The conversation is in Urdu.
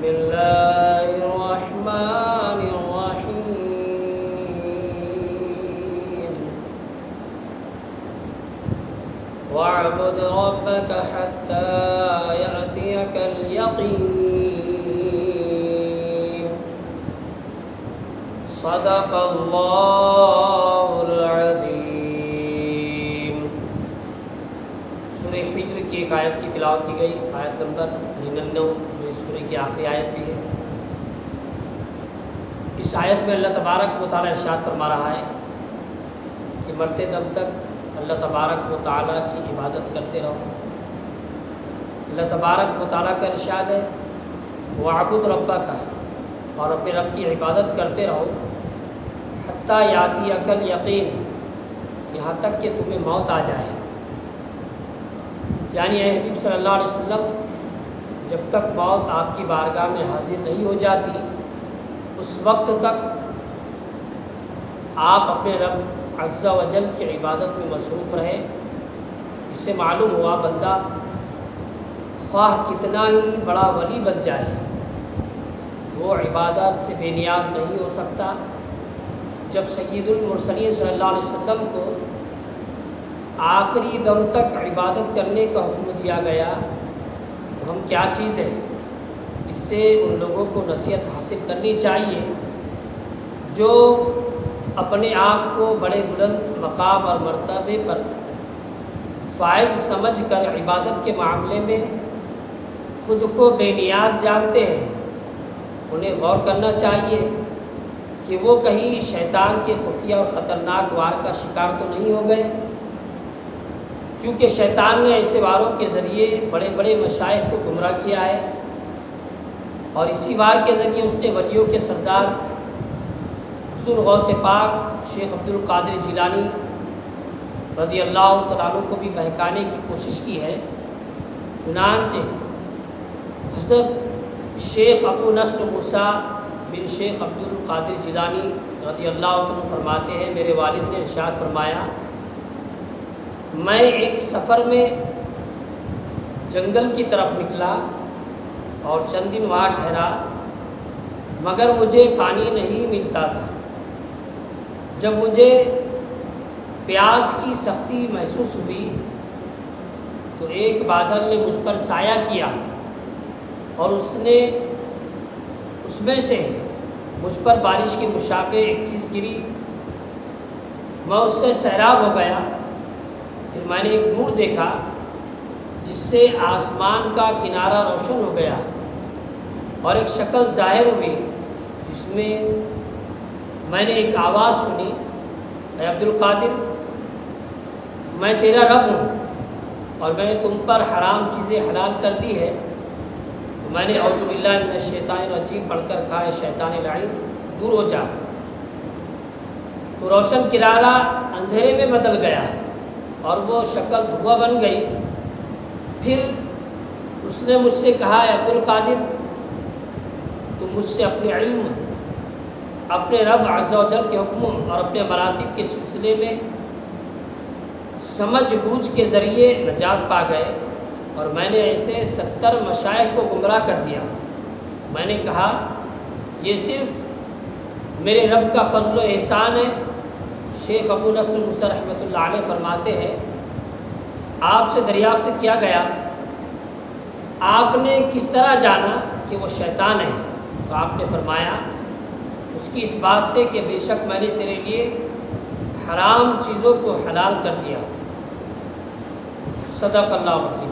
بسم اللہ الرحمن الرحیم واعبد ربک حتی یأتیک الیقین صدق اللہ العظیم۔ سورہ حجر کی ایک آیت کی تلاوت کی گئی، آیت نمبر 99، جو اس سورہ کی آخری آیت بھی ہے۔ اس آیت میں اللہ تبارک و تعالیٰ ارشاد فرما رہا ہے کہ مرتے دم تک اللہ تبارک و تعالیٰ کی عبادت کرتے رہو۔ اللہ تبارک و تعالیٰ کا ارشاد ہے وَاعْبُدْ رَبَّكَ، اور اپنے رب کی عبادت کرتے رہو حتیٰ یأتیک الیقین، یہاں تک کہ تمہیں موت آ جائے۔ یعنی اے حبیب صلی اللہ علیہ وسلم، جب تک موت آپ کی بارگاہ میں حاضر نہیں ہو جاتی اس وقت تک آپ اپنے رب عز و جل کی عبادت میں مصروف رہے۔ اس سے معلوم ہوا بندہ خواہ کتنا ہی بڑا ولی بن جائے، وہ عبادت سے بے نیاز نہیں ہو سکتا۔ جب سید المرسلین صلی اللہ علیہ وسلم کو آخری دم تک عبادت کرنے کا حکم دیا گیا تو ہم کیا چیز ہے؟ اس سے ان لوگوں کو نصیحت حاصل کرنی چاہیے جو اپنے آپ کو بڑے بلند مقام اور مرتبے پر فائز سمجھ کر عبادت کے معاملے میں خود کو بے نیاز جانتے ہیں۔ انہیں غور کرنا چاہیے کہ وہ کہیں شیطان کے خفیہ اور خطرناک وار کا شکار تو نہیں ہو گئے، کیونکہ شیطان نے ایسے واروں کے ذریعے بڑے بڑے مشائخ کو گمراہ کیا ہے، اور اسی وار کے ذریعے اس نے ولیوں کے سردار حضور غوث پاک شیخ عبد القادر جیلانی رضی اللہ تعالیٰ عنہ کو بھی بہکانے کی کوشش کی ہے۔ چنانچہ حضرت شیخ ابو نصر موسیٰ بن شیخ عبد القادر جیلانی رضی اللہ عنہ فرماتے ہیں میرے والد نے ارشاد فرمایا، میں ایک سفر میں جنگل کی طرف نکلا اور چند دن وہاں ٹھہرا، مگر مجھے پانی نہیں ملتا تھا۔ جب مجھے پیاس کی سختی محسوس ہوئی تو ایک بادل نے مجھ پر سایہ کیا اور اس میں سے مجھ پر بارش کے مشابہ ایک چیز گری، میں اس سے سیراب ہو گیا۔ پھر میں نے ایک نور دیکھا جس سے آسمان کا کنارہ روشن ہو گیا اور ایک شکل ظاہر ہوئی جس میں نے ایک آواز سنی، اے عبد القادر، میں تیرا رب ہوں اور میں نے تم پر حرام چیزیں حلال کر دی ہے۔ تو میں نے اعوذ باللہ من الشیطان الرجیم پڑھ کر کہا، اے شیطان لعین دور ہو جا۔ تو روشن کنارہ اندھیرے میں بدل گیا اور وہ شکل دھواں بن گئی۔ پھر اس نے مجھ سے کہا، اے عبد القادر، تم مجھ سے اپنے علم، اپنے رب عز و جل کے حکموں اور اپنے مراتب کے سلسلے میں سمجھ بوجھ کے ذریعے نجات پا گئے، اور میں نے ایسے 70 مشائخ کو گمراہ کر دیا۔ میں نے کہا یہ صرف میرے رب کا فضل و احسان ہے۔ شیخ ابو نصر موسیٰ رحمۃ اللہ علیہ فرماتے ہیں آپ سے دریافت کیا گیا آپ نے کس طرح جانا کہ وہ شیطان ہے؟ تو آپ نے فرمایا اس کی اس بات سے کہ بے شک میں نے تیرے لیے حرام چیزوں کو حلال کر دیا۔ صدق اللہ عظیم۔